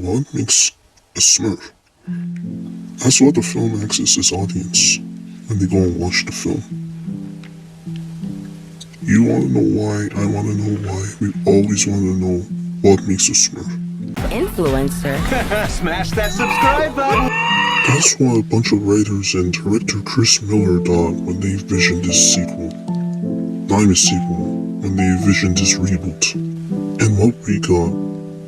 what makes a Smurf? That's what the film asks its audience when they go and watch the film. You want to know why, I want to know why, we always want to know what makes a Smurf. Influencer. Smash that subscribe button! That's what a bunch of writers and director Chris Miller thought when they visioned this sequel. Not even sequel, when they visioned this reboot. And what we got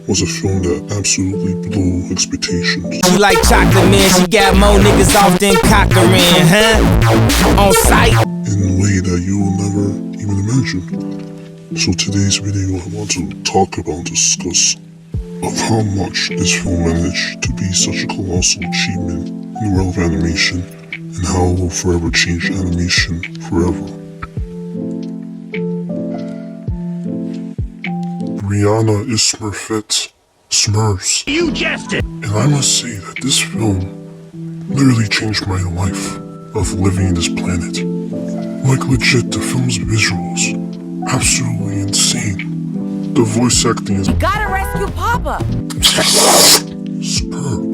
was a film that absolutely blew expectations. She like chocolate, man. She got more niggas off than Cochran, huh? On sight. In a way that you will never even imagine. So today's video I want to talk about, discuss of how much this film managed to be such a colossal achievement in the world of animation and how it will forever change animation forever. Rihanna is Smurfette Smurfs. You guessed it! And I must say that this film literally changed my life of living in this planet. Like legit, the film's visuals, absolutely insane. The voice acting is Gotta rescue Papa! superb.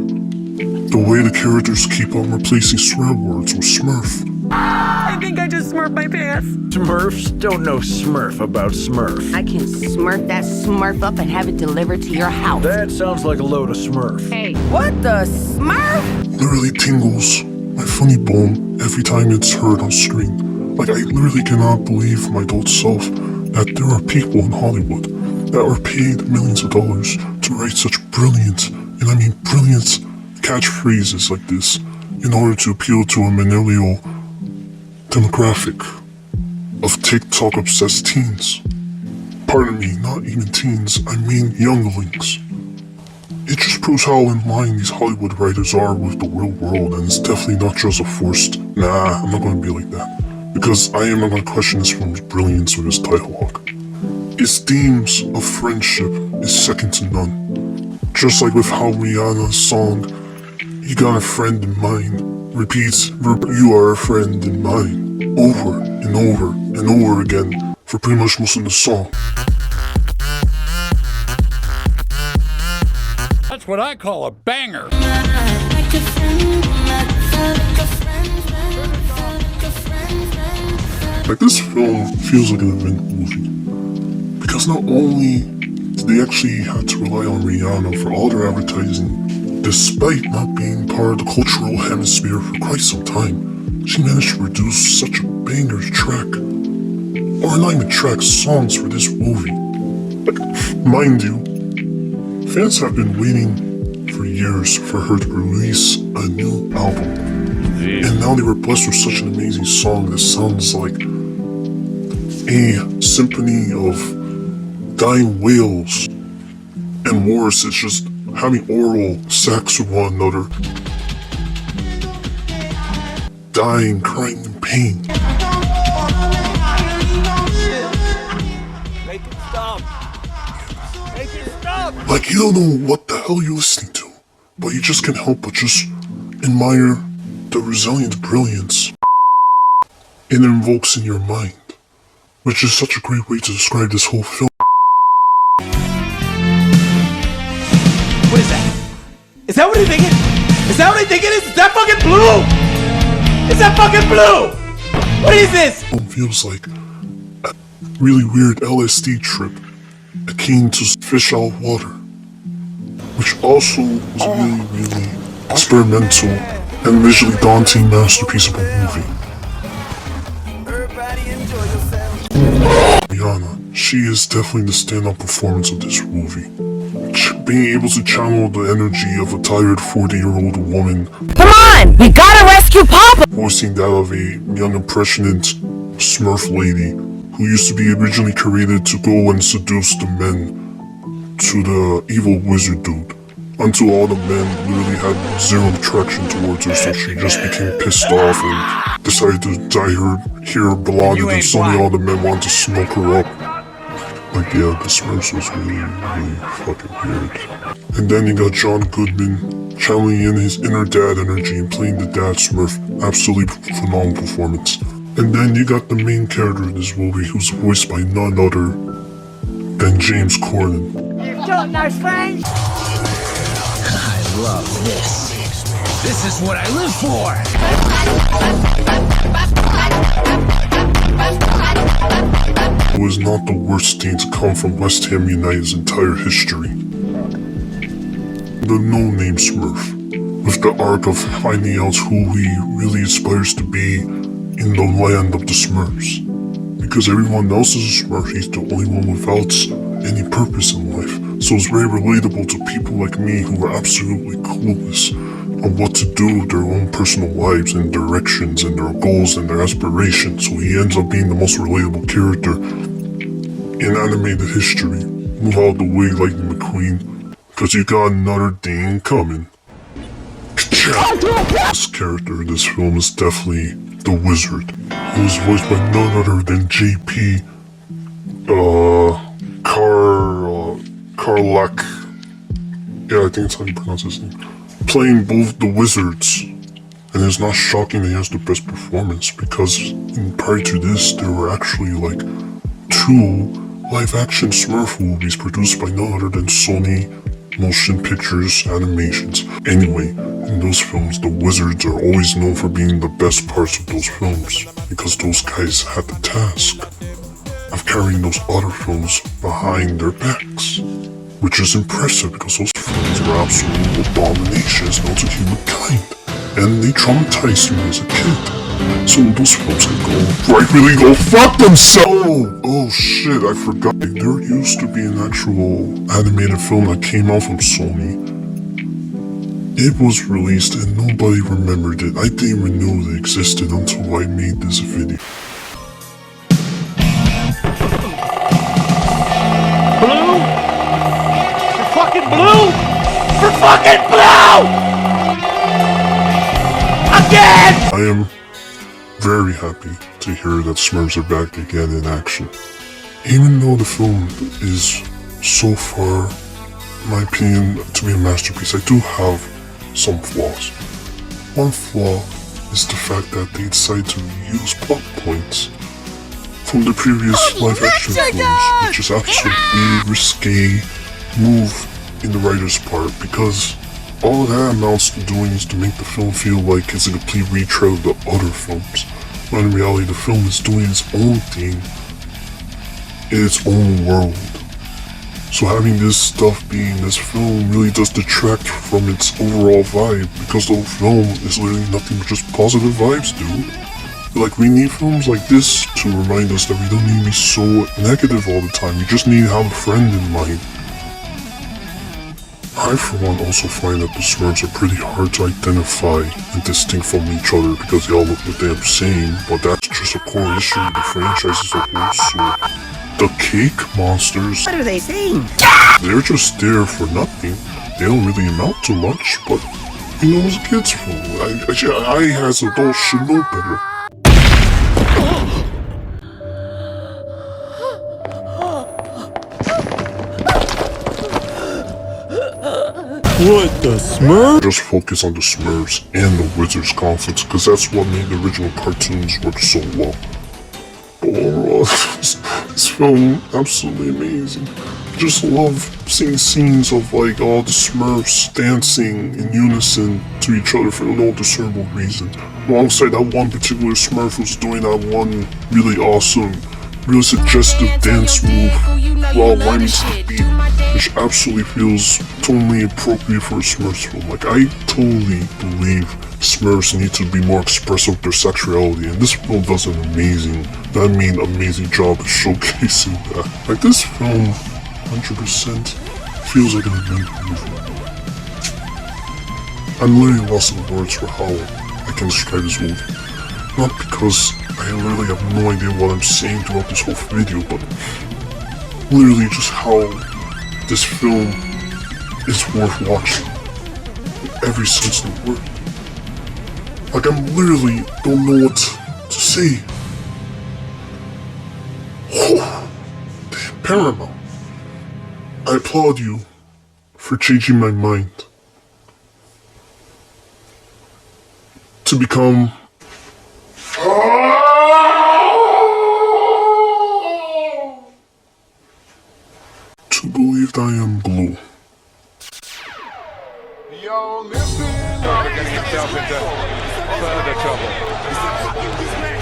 The way the characters keep on replacing swear words with Smurf. I think I just smurfed my pants. Smurfs don't know Smurf about Smurf. I can smurf that Smurf up and have it delivered to your house. That sounds like a load of Smurf. Hey, what the Smurf? Literally tingles my funny bone every time it's heard on screen. Like I literally cannot believe my adult self that there are people in Hollywood that are paid millions of dollars to write such brilliant, and I mean brilliant, catchphrases like this in order to appeal to a millennial demographic of TikTok-obsessed teens. Pardon me, not even teens, I mean younglings. It just proves how in line these Hollywood writers are with the real world, and it's definitely not just a forced, nah, I'm not going to be like that. Because I am not going to question this film's brilliance with its dialogue. Its themes of friendship is second to none. Just like with how Rihanna's song, You Got a Friend in Mine, repeats, You Are a Friend in Mine, over and over and over again for pretty much most of the song. That's what I call a banger. Like this film feels like an event movie. Because not only did they actually have to rely on Rihanna for all their advertising, despite not being part of the cultural hemisphere for quite some time, she managed to produce such a banger track, or not even track, songs for this movie. Like, mind you, fans have been waiting for years for her to release a new album. And now they were blessed with such an amazing song that sounds like a symphony of dying whales and Morris is just having oral sex with one another, dying, crying in pain. Make it stop! Make it stop! Like you don't know what the hell you're listening to, but you just can't help but just admire the resilient brilliance it invokes in your mind, which is such a great way to describe this whole film. What is that? Is that what I think it is? Is that what I think it is? Is that fucking blue? Is that fucking blue? What is this? It feels like a really weird LSD trip akin to fish out of water, which also was a really experimental and visually daunting masterpiece of a movie. Rihanna, she is definitely the stand-up performance of this movie. Being able to channel the energy of a tired 40-year-old woman. Come on! We gotta rescue Papa! Voicing that of a young impressionant Smurf lady who used to be originally created to go and seduce the men to the evil wizard dude. Until all the men literally had zero attraction towards her, so she just became pissed off and decided to dye her hair blonde, and then suddenly all the men wanted to smoke her up. Like, yeah, the Smurfs was really fucking weird. And then you got John Goodman channeling in his inner dad energy and playing the dad Smurf. Absolutely phenomenal performance. And then you got the main character in this movie, who's voiced by none other than James Corden. You don't know French? love this. This is what I live for. It was not the worst thing to come from West Ham United's entire history. The no-name Smurf, with the arc of finding out who he really aspires to be in the land of the Smurfs. Because everyone else is a Smurf, he's the only one without any purpose in life. So it's very relatable to people like me who are absolutely clueless on what to do with their own personal lives and directions and their goals and their aspirations. So he ends up being the most relatable character in animated history. Move out of the way, Lightning McQueen, because you got another thing coming. This character in this film is definitely the Wizard, who is voiced by none other than JP Carlack. Yeah, I think that's how you pronounce his name. Playing both the Wizards, and it's not shocking that he has the best performance because prior to this, there were actually like 2 live-action Smurf movies produced by none other than Sony Motion Pictures Animations. Anyway, in those films, the Wizards are always known for being the best parts of those films because those guys had the task of carrying those other films behind their backs, which is impressive because those films were absolute abominations known to humankind, and they traumatized me as a kid. So those films can really go fuck themselves. Oh shit, I forgot. There used to be an actual animated film that came out from Sony. It was released and nobody remembered it. I didn't even know it existed until I made this video. Blue? For fucking blue? For fucking blue! Again! I am very happy to hear that Smurfs are back again in action. Even though the film is so far, in my opinion, to be a masterpiece, I do have some flaws. One flaw is the fact that they decided to use plot points from the previous live-action films, which is absolutely risque move in the writer's part, because all that amounts to doing is to make the film feel like it's a complete retread of the other films, when in reality the film is doing its own thing in its own world. So having this stuff be in this film really does detract from its overall vibe, because the whole film is literally nothing but just positive vibes, dude. Like, we need films like this to remind us that we don't need to be so negative all the time. We just need to have a friend in mind. I, for one, also find that the Smurfs are pretty hard to identify and distinct from each other because they all look the damn same, but that's just a core issue with the franchise as a whole. So, the cake monsters, What are they saying? they're just there for nothing. They don't really amount to much, but you know, as a kid's film, I as adults should know better. What the Smurf? Just focus on the Smurfs and the Wizards conflicts, because that's what made the original cartoons work so well. But overall, this film, absolutely amazing. I just love seeing scenes of like all the Smurfs dancing in unison to each other for no discernible reason. Alongside that one particular Smurf who's doing that one really awesome, really suggestive dance move while rhyming to the beat, which absolutely feels totally appropriate for a Smurfs film. Like, I totally believe Smurfs need to be more expressive with their sexuality, and this film does an amazing job of showcasing that. Like, this film 100% feels like an adventure movie. I'm literally lost in words for how I can describe this movie. Not because I literally have no idea what I'm saying throughout this whole video, but literally just how this film is worth watching in every sense of the word. Like, I'm literally don't know what to say. Paramount, I applaud you for changing my mind to become to believe that I am blue. Yo, listen. Getting himself into further trouble.